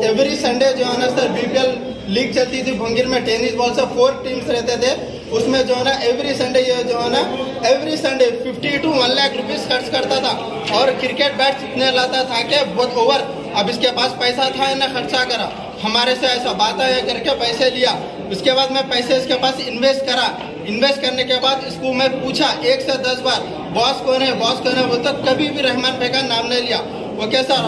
एवरी संडे जो है ना सर BPL लीग चलती थी भंगीर में, टेनिस बॉल से 4 टीम्स रहते थे। उसमें जो है ना एवरी संडे ये जो है ना every Sunday 50 to 1 lakh rupees खर्च करता था। और क्रिकेट बैट इतने लाता था कि बहुत ओवर, अब इसके पास पैसा था इन्हें खर्चा करा, हमारे से ऐसा बात है करके पैसे लिया। उसके बाद मैं पैसे इसके पास इन्वेस्ट करा। इन्वेस्ट करने के बाद इसको मैं पूछा 1 से 10 बार बॉस कौन है, बॉस कौन है, वो तो कभी भी रहमान भाई का नाम नहीं लिया। Okay sir.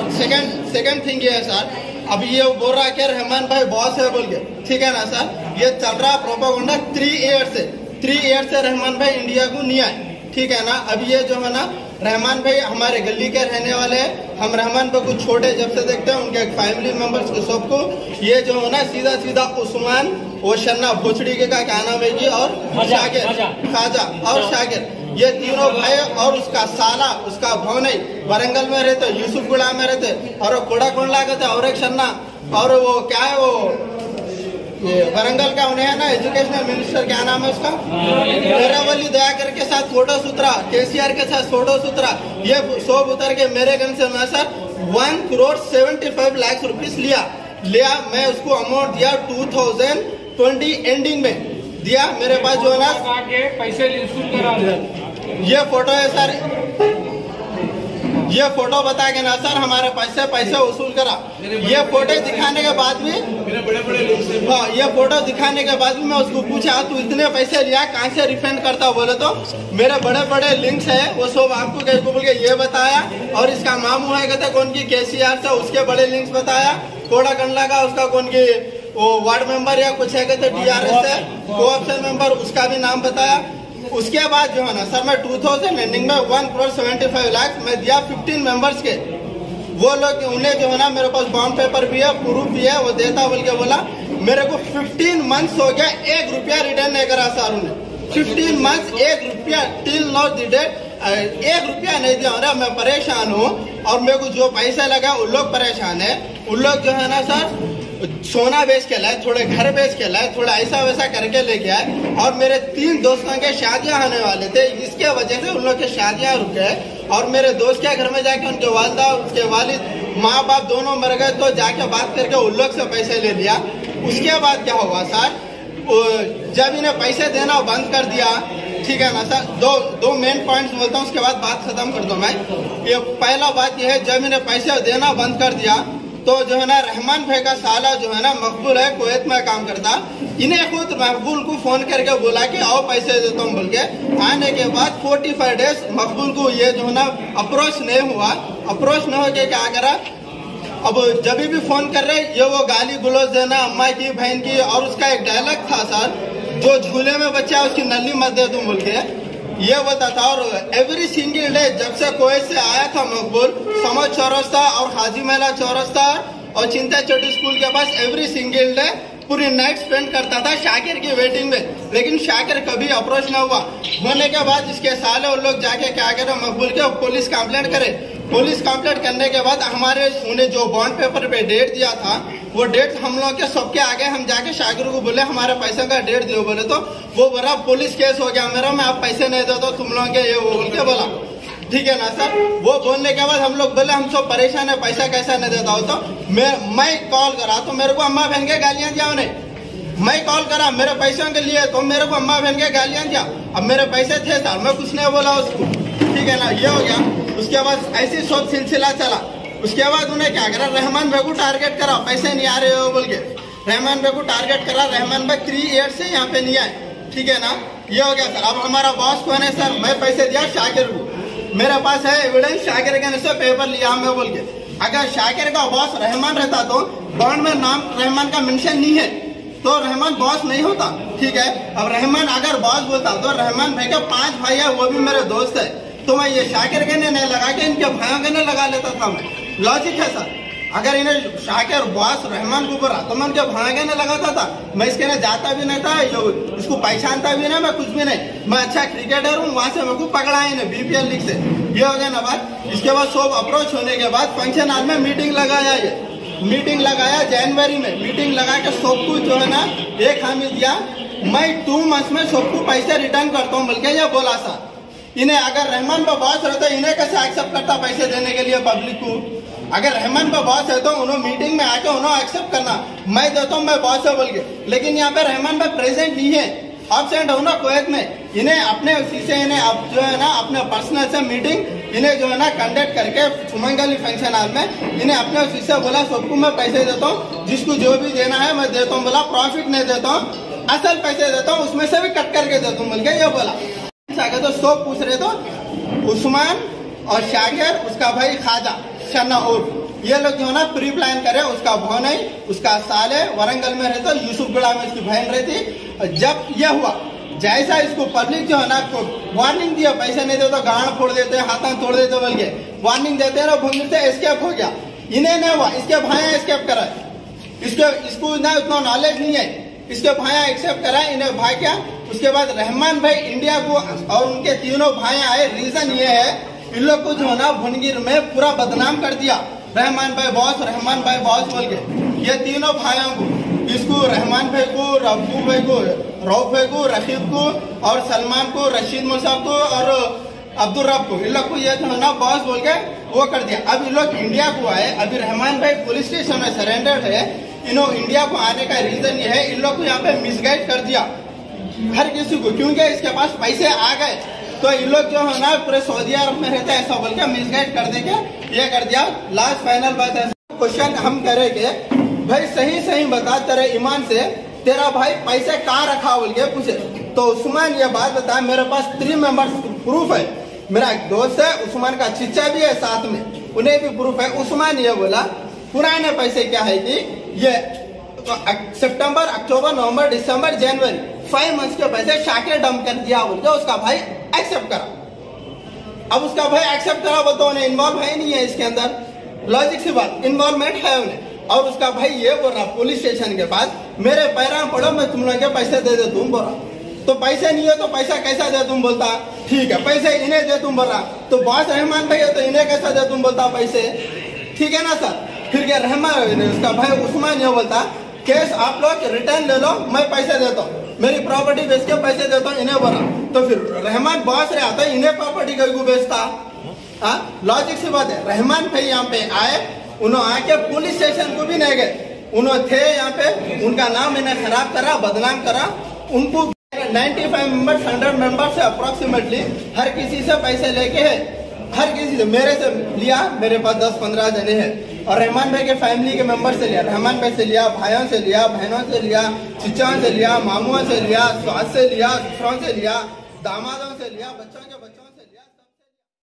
सेकंड थिंग ये है सर, अब ये बोल रहा है कि रहमान भाई बॉस है बोल के, ठीक है ना सर, ये चल रहा प्रोपेगेंडा 3 ईयर से रहमान भाई इंडिया को नहीं आए, ठीक है ना। अब ये जो है ना रहमान भाई हमारे गली के रहने वाले हैं, हम रहमान भाई को छोटे जब से देखते हैं, उनके फैमिली मेंबर्स को सबको, ये जो है ना सीधा उस्मान और शन्ना भोसड़ी के का क्या नाम है जी, और खाजा और शाकिर, ये तीनों भाई और उसका साला, उसका भौनई वरंगल में रहते, यूसुफगुड़ा में रहते, और कोड़ा कोंडला कहते, और एक शन्ना, और वो क्या है वो ये वरंगल का उन्हें है ना एजुकेशनल मिनिस्टर, क्या नाम है उसका, मेरावली दयाकर के साथ फोटो सूत्रा, KCR के साथ फोटो सूत्रा, ये सब उतर के मेरे गन से मैं सर 1,75 लाख रुपीस लिया। मैं उसको अमाउंट दिया 2020 एंडिंग में दिया। मेरे पास जो है ना पैसे ये फोटो है सर, ये फोटो बता के ना सर हमारे पैसे वसूल करा। ये फोटो दिखाने के बाद भी हाँ, ये फोटो दिखाने के बाद भी मैं उसको पूछा तू इतने पैसे लिया कहाँ से रिफंड करता, बोले तो मेरे बड़े लिंक्स है, वो सब आपको कहीं को बोल के ये बताया। और इसका मामू है कहते कौन की KCR से, उसके बड़े लिंक्स बताया। कोड़ा कंडला का उसका कौन की वो वार्ड मेंबर या कुछ है कहते DRS से कोऑप्शन मेंबर, उसका भी नाम बताया। उसके बाद जो है ना सर मैं 2000 एंडिंग में 1,75 लाख मैं दिया 15 मेंबर्स के। वो लोग उन्हें जो है ना मेरे पास बॉन्ड पेपर भी है, प्रूफ भी है, वो देता बोल के बोला। मेरे को 15 मंथ्स हो गया, 1 रुपया रिटर्न नहीं करा सर उन्हें। 15 मंथ्स 1 रुपया टिल नॉट द डेट 1 रुपया नहीं दिया। अरे मैं परेशान हूँ और मेरे को जो पैसा लगा उन लोग परेशान है। उन लोग जो है ना सर सोना बेच के लाए, थोड़े घर बेच के लाए, थोड़ा ऐसा वैसा करके लेके आए। और मेरे 3 दोस्तों के शादियां होने वाले थे, इसके वजह से उन लोग के शादियां रुक गए। और मेरे दोस्त के घर में जाके उनके वालदा उसके वालिद माँ बाप दोनों मर गए, तो जाके बात करके उन लोग से पैसे ले लिया। उसके बाद क्या हुआ सर, जब इन्हें पैसे देना बंद कर दिया, ठीक है ना सर, दो मेन पॉइंट्स बोलता हूँ, उसके बाद बात खत्म कर दो मैं। ये पहला बात यह है, जब इन्हें पैसे देना बंद कर दिया तो जो है ना रहमान भाई का साला जो है ना मकबूल है, कुवैत में काम करता, इन्हें खुद मकबूल को फोन करके बोला कि आओ पैसे देता हूँ बोल के। आने के बाद 45 डेज मकबूल को ये जो है ना अप्रोच नहीं हुआ। अप्रोच न होके क्या करा, अब जब भी फोन कर रहे ये वो गाली गुलोज देना अम्मा की बहन की। और उसका एक डायलॉग था सर, जो झूले में बच्चा है उसकी नली मत दे दूं बोल के ये होता था। और एवरी सिंगल डे जब से कुवैत से आया था मकबूल, समझ चौरस्ता और हाजी मेला चौरस्ता और चिंता चोटी स्कूल के पास एवरी सिंगल डे पूरी नाइट स्पेंड करता था शाकिर की वेटिंग में, लेकिन शाकिर कभी अप्रोच न हुआ। होने के बाद इसके साले उन लोग जाके क्या करे, मकबूल के पुलिस कंप्लेंट करे। पुलिस कंप्लेंट करने के बाद हमारे उन्हें जो बॉन्ड पेपर पे डेट दिया था, वो डेट हम लोग के सबके आगे हम जाके शाकिर को बोले हमारे पैसे का डेट दियो, बोले तो वो बोला पुलिस केस हो गया मेरा, मैं आप पैसे नहीं देता तुम लोग के, ये वो बोल के बोला। ठीक है ना सर। वो बोलने के बाद हम लोग बोले हम सब परेशान है, पैसा कैसा नहीं देता हो। तो मैं कॉल करा तो मेरे को अम्मा बहन के गालियां दिया उन्हें। मैं कॉल करा मेरे पैसों के लिए तो मेरे को अम्मा बहन के गालियां दिया। अब मेरे पैसे थे सर, मैं कुछ नहीं बोला उसको। ठीक है ना, ये हो गया। उसके बाद ऐसी सब सिलसिला चला। उसके बाद उन्हें क्या करा, रहमान भाई को टारगेट करा, पैसे नहीं आ रहे हो बोल के रहमान भाई को टारगेट करा। रहमान भाई 3 ईयर से यहाँ पे नहीं आए। ठीक है ना, ये हो गया सर। अब हमारा बॉस कौन है सर, मैं पैसे दिया शाकिर को, मेरे पास है एविडेंस, शाकिर के से पेपर लिया मैं बोल के। अगर शाकिर का बॉस रहमान रहता तो बॉन्ड में नाम रहमान का मेंशन नहीं है तो रहमान बॉस नहीं होता। ठीक है, अब रहमान अगर बॉस बोलता तो रहमान भाई के 5 भाई है, वो भी मेरे दोस्त है, तो मैं ये शाकिर के नहीं लगा के इनके भाइयों के नहीं लगा लेता था। मैं लॉजिक है सर, अगर इन्हें शाकिर बॉस रहमान को बोला तो मैं उनके भाई के नहीं लगाता था। मैं इसके लिए जाता भी नहीं था, इसको पहचानता भी नहीं, मैं कुछ भी नहीं। मैं अच्छा क्रिकेटर हूँ, वहां से मेरे को पकड़ा है इन्हें BPL लीग से। ये हो गया ना बात। इसके बाद सब अप्रोच होने के बाद फंक्शन हॉल में मीटिंग लगाया। ये मीटिंग लगाया जनवरी में। मीटिंग लगा के सबको जो है ना एक हामी दिया, मैं 2 मंथ में सबको पैसे रिटर्न करता हूँ बोल के ये बोला था। इन्हें अगर रहमान पर बॉस रहता इन्हें कैसे एक्सेप्ट करता पैसे देने के लिए पब्लिक को। अगर रहमान पर बॉस है तो उन्होंने मीटिंग में आके उन्होंने एक्सेप्ट करना, मैं देता हूँ मैं बॉस है बोल के। लेकिन यहाँ पे रहमान भाई प्रेजेंट नहीं है, एब्सेंट हो ना कुवैत में। इन्हें अपने उसी से इन्हें अब जो है ना अपने पर्सनल से मीटिंग इन्हें जो है ना कंडक्ट करके सुमंगली फंक्शन हॉल में इन्हें अपने उसी से बोला सबको मैं पैसे देता हूँ, जिसको जो भी देना है मैं देता हूँ। बोला प्रॉफिट नहीं देता हूँ, असल पैसे देता हूँ, उसमें से भी कट करके देता हूँ बोल के ये बोला। तो सब पूछ रहे तो उस्मान और शाकिर, उसका भाई खाजा शन्ना उर्फ, ये लोग जो है ना प्री प्लान करे। उसका भाई नहीं, उसका साले वरंगल में रहता, यूसुफगढ़ा में इसकी बहन रहती। जब ये हुआ, जैसा इसको पब्लिक जो है ना वार्निंग दिया पैसे नहीं दे तो गाड़ फोड़ देते, हाथ तोड़ देते बोल के वार्निंग देते हैं, भूमि से एस्केप हो गया। इन्हें नहीं हुआ, इसके भाई एस्केप करा। इसको ना उतना नॉलेज नहीं है, इसके भाई एक्सेप्ट करा, इन्हें भाई क्या। उसके बाद रहमान भाई इंडिया को और उनके तीनों भाई आए। रीजन ये है इन लोग को जो है ना भुनगिर में पूरा बदनाम कर दिया, रहमान भाई बॉस बोल के। ये तीनों भाइयों को, इसको रहमान भाई को, रब्बू भाई को, रऊफ भाई को, रशीद को और सलमान को, रशीद मुसाफ को और अब्दुल रब को, इन लोग को ये जो है ना बॉस बोल के वो कर दिया। अब इन लोग इंडिया को आए। अभी रहमान भाई पुलिस स्टेशन में सरेंडर है। इन्होंने इंडिया को आने का रीजन ये है इन लोग को यहाँ पे मिसगाइड कर दिया हर किसी को, क्योंकि इसके पास पैसे आ गए तो इन लोग जो है ना पूरे सऊदी अरब में रहते हैं ऐसा बोल के मिसगाइड कर देके ये कर दिया। लास्ट फाइनल बात है, क्वेश्चन हम करेंगे भाई सही बता तेरे ईमान से तेरा भाई पैसे कहाँ रखा बोल के पूछे तो उस्मान ये बात बता, मेरे पास 3 मेंबर्स प्रूफ है। मेरा एक दोस्त है उस्मान का चिच्चा भी है साथ में, उन्हें भी प्रूफ है। उस्मान ये बोला पुराने पैसे क्या है कि ये तो सितंबर, अक्टूबर, नवंबर, दिसंबर, जनवरी 5 मंथ्स के पैसे शाकिर डंप कर दिया बोल के उसका भाई एक्सेप्ट करा। अब उसका भाई एक्सेप्ट करा बोलते उन्हें इन्वॉल्व है नहीं है इसके अंदर, लॉजिक सी बात, इन्वॉल्वमेंट है उन्हें। और उसका भाई ये बोल रहा पुलिस स्टेशन के पास मेरे पैरा पड़ो मैं तुम लोग के पैसे दे दे तुम बोल रहा। तो पैसे नहीं है तो पैसा कैसा दे तुम बोलता, ठीक है पैसे इन्हें दे तुम बोल रहा। तो बॉस रहमान भाई है तो इन्हें कैसा दे तुम बोलता पैसे, ठीक है ना सर। फिर क्या रहमान उसका भाई उस्मान ये बोलता केस आप लोग रिटर्न ले लो, मैं पैसे देता हूँ, मेरी प्रॉपर्टी बेच के पैसे देता हूँ इन्हें बोला। तो फिर रहमान बॉस रहा था इन्हें प्रॉपर्टी को बेचता। हाँ लॉजिक से बात है। रहमान भाई यहाँ पे आए, उन्होंने आके पुलिस स्टेशन को भी नहीं गए, उन्होंने थे यहाँ पे, उनका नाम इन्हें खराब करा, बदनाम करा। उनको 95 मेंबर्स 100 मेंबर्स से अप्रोक्सीमेटली हर किसी से पैसे लेके है, हर किसी से, मेरे से लिया, मेरे पास 10-15 जने हैं और रहमान भाई के फैमिली के मेंबर से लिया, रहमान भाई से लिया, भाइयों से लिया, बहनों से लिया, चिचाओं से लिया, मामुओं से लिया, सास से लिया, ससुरों से लिया, दामादों से लिया, बच्चों के बच्चों